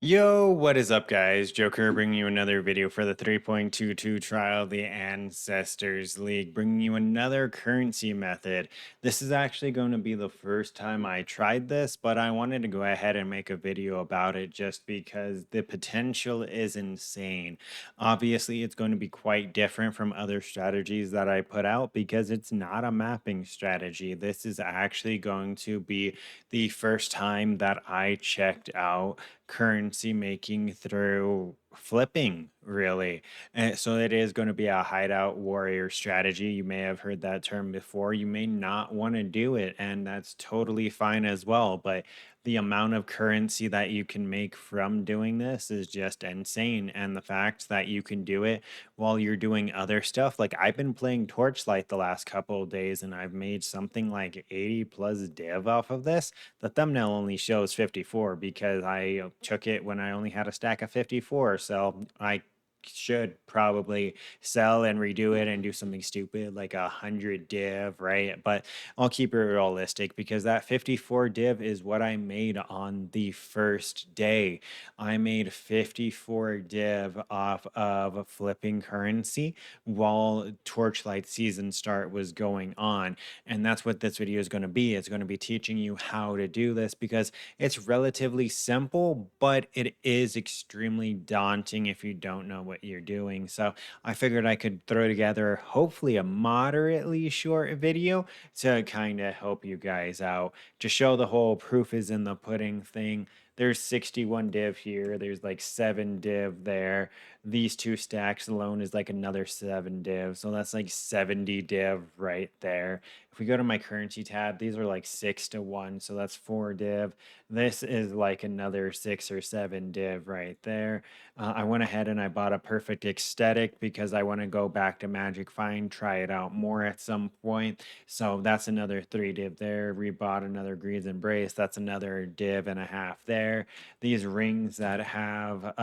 Yo, what is up, guys? Joker bringing you another video for the 3.22 trial of the Ancestors League, bringing you another currency method. This is actually going to be the first time I tried this, but I wanted to go ahead and make a video about it just because the potential is insane. Obviously, it's going to be quite different from other strategies that I put out because it's not a mapping strategy. This is actually going to be the first time that I checked out currency making through flipping, really. And so it is going to be a hideout warrior strategy. You may have heard that term before. You may not want to do it, and that's totally fine as well. But the amount of currency that you can make from doing this is just insane. And the fact that you can do it while you're doing other stuff, like I've been playing Torchlight the last couple of days and I've made something like 80 plus div off of this. The thumbnail only shows 54 because I took it when I only had a stack of 54. So I should probably sell and redo it and do something stupid like 100 div, right? But I'll keep it realistic because that 54 div is what I made on the first day. I made 54 div off of flipping currency while Torchlight season start was going on. And that's what this video is going to be. It's going to be teaching you how to do this because it's relatively simple, but it is extremely daunting if you don't know what you're doing. So I figured I could throw together hopefully a moderately short video to kind of help you guys out to show the whole proof is in the pudding thing. There's 61 div here. There's like 7 div there. These two stacks alone is like another 7 div. So that's like 70 div right there. If we go to my currency tab, these are like 6 to 1. So that's 4 div. This is like another 6 or 7 div right there. I went ahead and I bought a perfect aesthetic because I want to go back to Magic Find, try it out more at some point. So that's another 3 div there. Rebought another Greed's Embrace. That's another div and a half there. These rings that have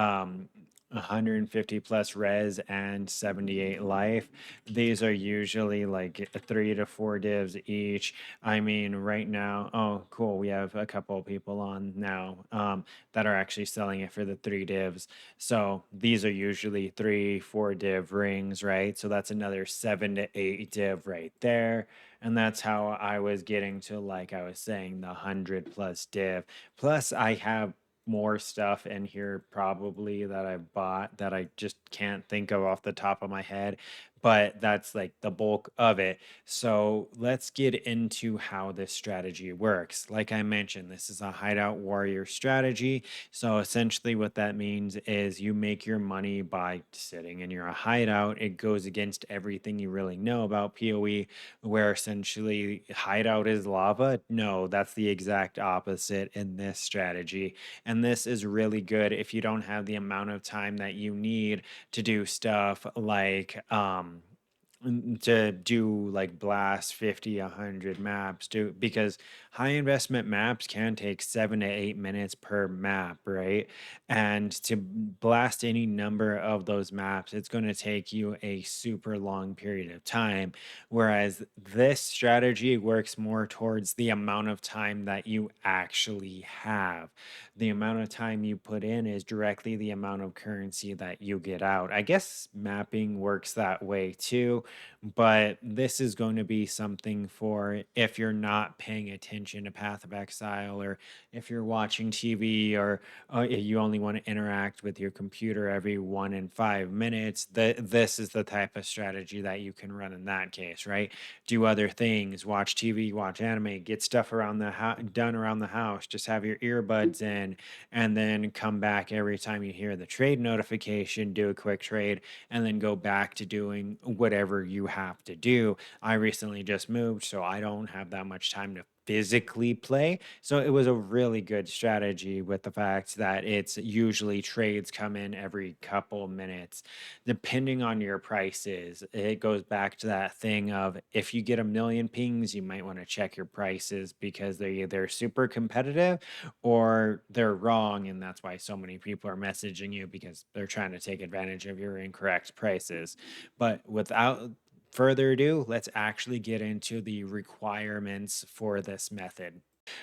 150 plus res and 78 life. These are usually like 3 to 4 divs each. I mean, right now, oh, cool. We have a couple of people on now that are actually selling it for the 3 divs. So these are usually 3, 4 div rings, right? So that's another 7 to 8 div right there. And that's how I was getting to, like I was saying, the 100 plus div. Plus, I have more stuff in here probably that I bought that I just can't think of off the top of my head, but that's like the bulk of it. So let's get into how this strategy works. Like I mentioned, this is a hideout warrior strategy. So essentially, what that means is you make your money by sitting in your hideout. It goes against everything you really know about PoE, where essentially hideout is lava. No, that's the exact opposite in this strategy. And this is really good if you don't have the amount of time that you need to do stuff like to do like blast 50 100 maps do because high investment maps can take 7 to 8 minutes per map, right? And to blast any number of those maps, it's going to take you a super long period of time, whereas this strategy works more towards the amount of time that you actually have. The amount of time you put in is directly the amount of currency that you get out. I guess mapping works that way too, but this is going to be something for if you're not paying attention to Path of Exile, or if you're watching TV, or you only want to interact with your computer every 1 in 5 minutes. This is the type of strategy that you can run in that case, right? Do other things, watch TV, watch anime, get stuff around the done around the house, just have your earbuds in, and then come back every time you hear the trade notification, do a quick trade, and then go back to doing whatever you have to do. I recently just moved, so I don't have that much time to physically play. So it was a really good strategy with the fact that it's usually trades come in every couple minutes. Depending on your prices, it goes back to that thing of if you get a million pings, you might want to check your prices because they're either super competitive or they're wrong. And that's why so many people are messaging you because they're trying to take advantage of your incorrect prices. But without further ado, let's actually get into the requirements for this method.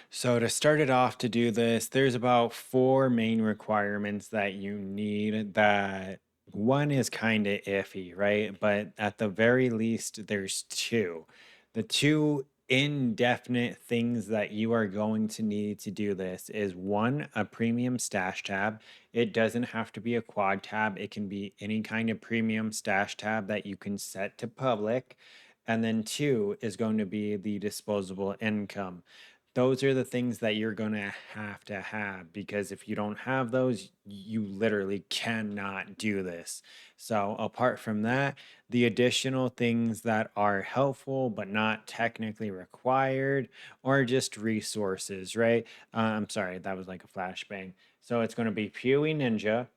So to start it off to do this, there's about four main requirements that you need. That one is kind of iffy, right? But at the very least, there's two. The two indefinite things that you are going to need to do this is one, a premium stash tab. It doesn't have to be a quad tab. It can be any kind of premium stash tab that you can set to public. And then two is going to be the disposable income. Those are the things that you're going to have because if you don't have those, you literally cannot do this. So, apart from that, the additional things that are helpful but not technically required are just resources, right? I'm sorry, that was like a flashbang. So, it's going to be POE Ninja,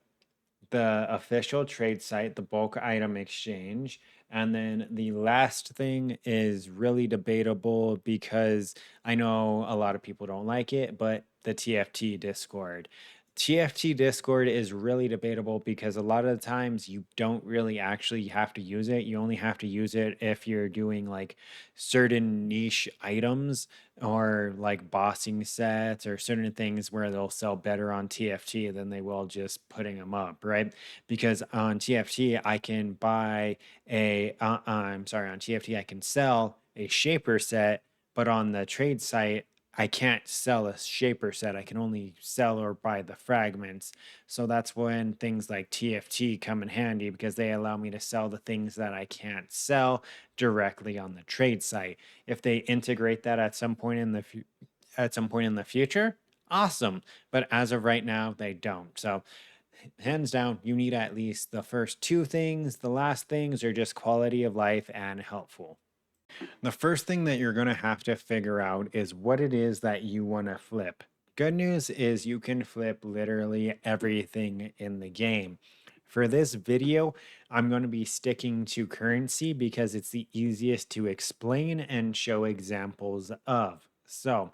the official trade site, the bulk item exchange. And then the last thing is really debatable because I know a lot of people don't like it, but the TFT Discord. TFT Discord is really debatable because a lot of the times you don't really actually have to use it. You only have to use it if you're doing like certain niche items or like bossing sets or certain things where they'll sell better on TFT than they will just putting them up, right? Because on TFT, I can buy I'm sorry, on TFT, I can sell a shaper set, but on the trade site, I can't sell a shaper set. I can only sell or buy the fragments. So that's when things like TFT come in handy because they allow me to sell the things that I can't sell directly on the trade site. If they integrate that at some point in the future, awesome. But as of right now, they don't. So hands down, you need at least the first two things. The last things are just quality of life and helpful. The first thing that you're going to have to figure out is what it is that you want to flip. Good news is you can flip literally everything in the game. For this video, I'm going to be sticking to currency because it's the easiest to explain and show examples of. So,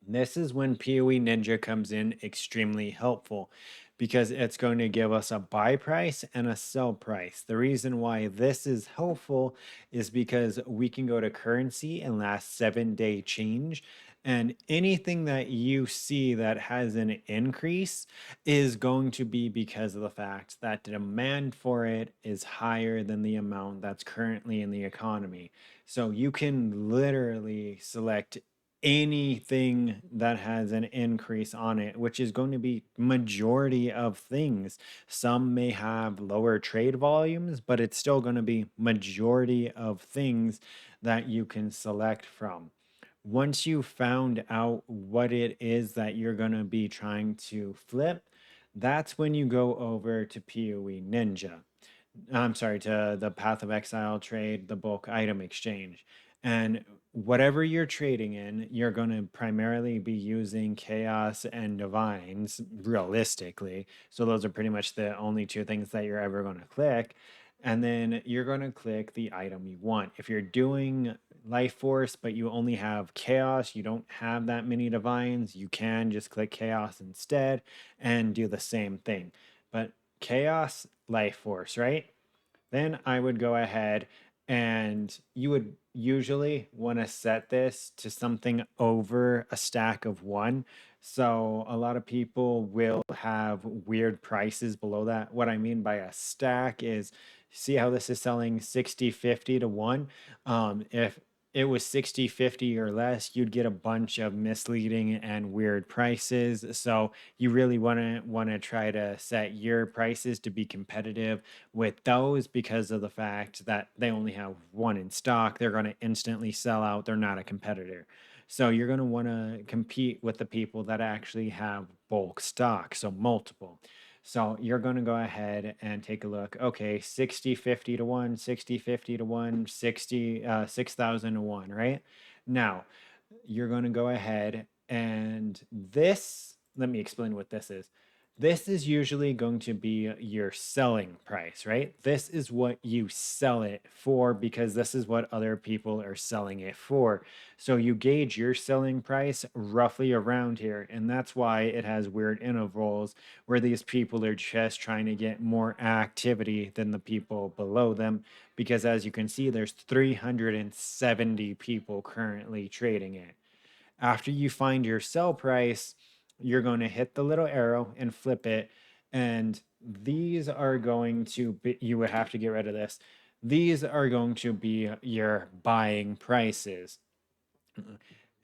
this is when PoE Ninja comes in extremely helpful because it's going to give us a buy price and a sell price. The reason why this is helpful is because we can go to currency and last 7-day change. And anything that you see that has an increase is going to be because of the fact that the demand for it is higher than the amount that's currently in the economy. So you can literally select anything that has an increase on it, which is going to be majority of things. Some may have lower trade volumes, but it's still going to be majority of things that you can select from. Once you found out what it is that you're going to be trying to flip, that's when you go over to PoE Ninja. I'm sorry, to the Path of Exile trade, the bulk item exchange. And whatever you're trading in, you're going to primarily be using Chaos and Divines realistically. So those are pretty much the only two things that you're ever going to click. And then you're going to click the item you want. If you're doing Life Force, but you only have Chaos, you don't have that many Divines, you can just click Chaos instead and do the same thing. But Chaos, Life Force, right? Then I would go ahead and you would usually want to set this to something over a stack of one. So a lot of people will have weird prices below that. What I mean by a stack is see how this is selling 60-50 to 1. If it was 60-50 or less, you'd get a bunch of misleading and weird prices. So you really want to try to set your prices to be competitive with those because of the fact that they only have one in stock. They're going to instantly sell out. They're not a competitor. So you're going to want to compete with the people that actually have bulk stock, so multiple. So you're going to go ahead and take a look. Okay, 60-50 to 1, 60-50 to 1, 6,000 to 1, right? Now, you're going to go ahead and this, let me explain what this is. This is usually going to be your selling price, right? This is what you sell it for because this is what other people are selling it for. So you gauge your selling price roughly around here. And that's why it has weird intervals where these people are just trying to get more activity than the people below them. Because as you can see, there's 370 people currently trading it. After you find your sell price, you're going to hit the little arrow and flip it. And these are going to be, you would have to get rid of this. These are going to be your buying prices.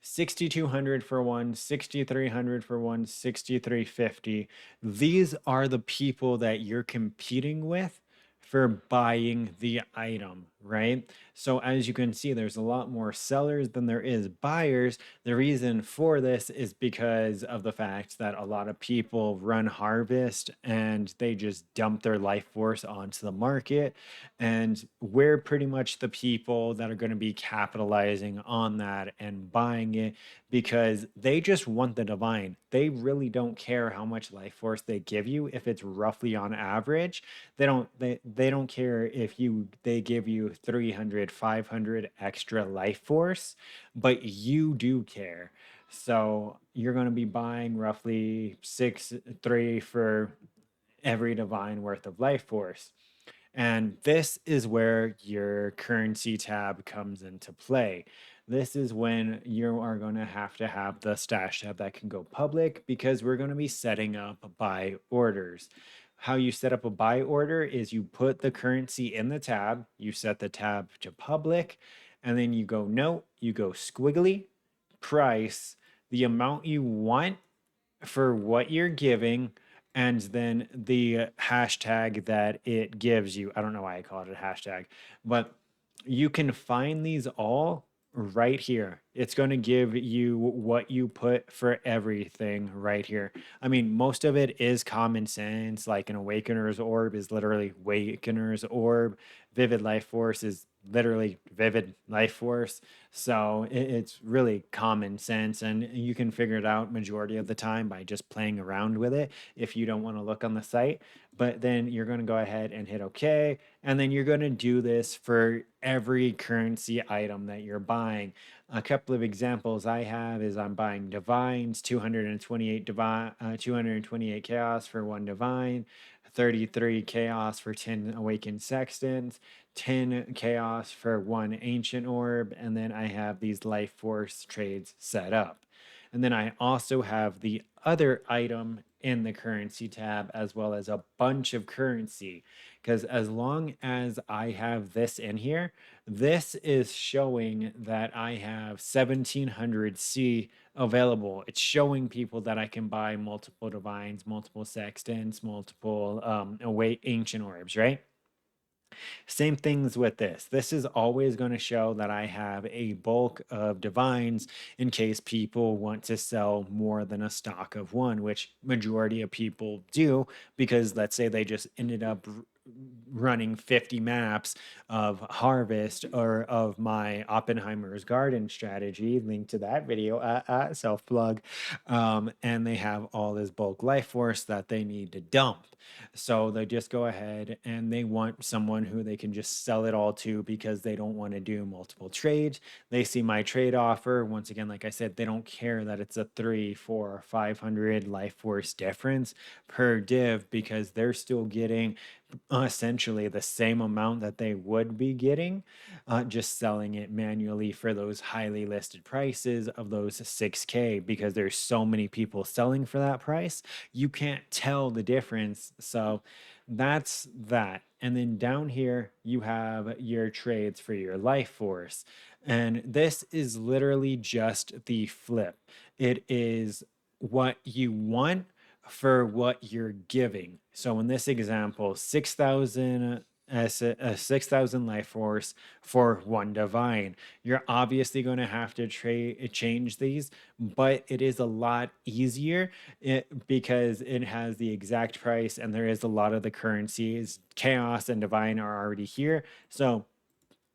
6,200 for one, 6,300 for one, 6,350. These are the people that you're competing with for buying the item, right? So as you can see, there's a lot more sellers than there is buyers. The reason for this is because of the fact that a lot of people run harvest and they just dump their life force onto the market. And we're pretty much the people that are going to be capitalizing on that and buying it because they just want the divine. They really don't care how much life force they give you if it's roughly on average. They don't care if they give you 300, 500 extra life force, but you do care. So you're going to be buying roughly 3 for every divine worth of life force. And this is where your currency tab comes into play. This is when you are going to have the stash tab that can go public because we're going to be setting up buy orders. How you set up a buy order is you put the currency in the tab, you set the tab to public, and then you go note, you go squiggly, price, the amount you want for what you're giving, and then the hashtag that it gives you. I don't know why I call it a hashtag, but you can find these all right here. It's going to give you what you put for everything right here. I mean, most of it is common sense, like an awakener's orb is literally awakener's orb. Vivid life force is literally vivid life force. So it's really common sense, and you can figure it out majority of the time by just playing around with it if you don't want to look on the site. But then you're going to go ahead and hit OK, and then you're going to do this for every currency item that you're buying. A couple of examples I have is I'm buying divines, 228 chaos for one divine, 33 chaos for 10 awakened sextants, 10 chaos for one ancient orb, and then I have these life force trades set up. And then I also have the other item in the currency tab as well as a bunch of currency. Because as long as I have this in here, this is showing that I have 1700 C available. It's showing people that I can buy multiple divines, multiple sextants, multiple away ancient orbs, right? Same things with this. This is always going to show that I have a bulk of divines in case people want to sell more than a stock of one, which majority of people do because let's say they just ended up running 50 maps of harvest or of my Oppenheimer's garden strategy, link to that video, self plug, and they have all this bulk life force that they need to dump. So they just go ahead and they want someone who they can just sell it all to because they don't want to do multiple trades. They see my trade offer. Once again, like I said, they don't care that it's a 3, 4, 500 life force difference per div because they're still getting essentially the same amount that they would be getting, just selling it manually for those highly listed prices of those 6K because there's so many people selling for that price. You can't tell the difference. So that's that. And then down here, you have your trades for your life force. And this is literally just the flip. It is what you want for what you're giving. So in this example, 6,000 as a 6,000 life force for one divine. You're obviously going to have to change these, but it is a lot easier because it has the exact price and there is a lot of the currencies. Chaos and divine are already here. So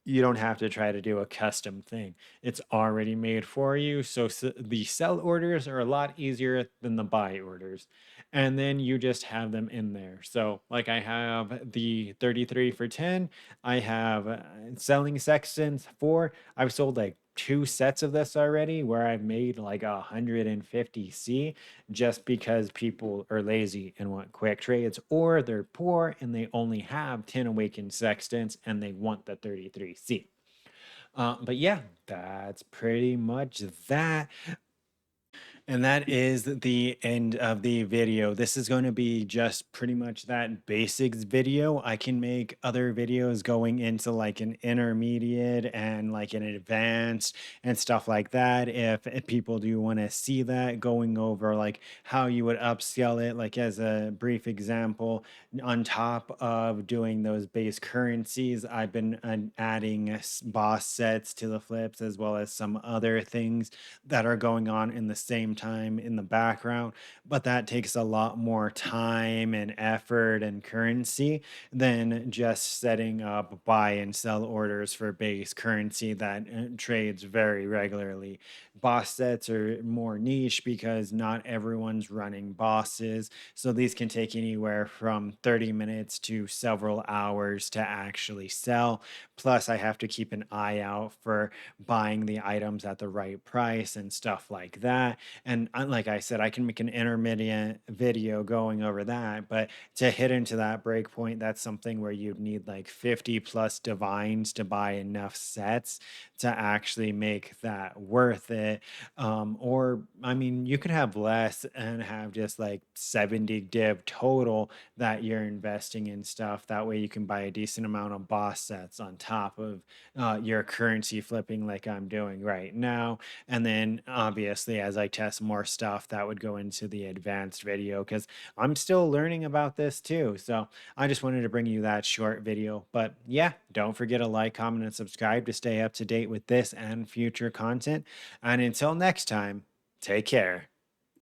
you don't have to try to do a custom thing. It's already made for you. So the sell orders are a lot easier than the buy orders. And then you just have them in there. So like I have the 33 for 10. I have selling sections 4. I've sold like 2 sets of this already where I've made like 150 C just because people are lazy and want quick trades, or they're poor and they only have 10 awakened sextants and they want the 33C. But yeah, that's pretty much that. And that is the end of the video. This is going to be just pretty much that basics video. I can make other videos going into like an intermediate and like an advanced and stuff like that. If people do want to see that, going over like how you would upscale it, like as a brief example, on top of doing those base currencies, I've been adding boss sets to the flips as well as some other things that are going on in the same time in the background. But that takes a lot more time and effort and currency than just setting up buy and sell orders for base currency that trades very regularly. Boss sets are more niche because not everyone's running bosses. So these can take anywhere from 30 minutes to several hours to actually sell. Plus, I have to keep an eye out for buying the items at the right price and stuff like that. And like I said, I can make an intermediate video going over that, but to hit into that break point, that's something where you'd need like 50 plus divines to buy enough sets to actually make that worth it. Or, I mean, you could have less and have just like 70 div total that you're investing in stuff. That way you can buy a decent amount of boss sets on top of your currency flipping like I'm doing right now. And then obviously, as I test more stuff, that would go into the advanced video because I'm still learning about this too. So I just wanted to bring you that short video. But yeah, don't forget to like, comment, and subscribe to stay up to date with this and future content. And until next time, take care.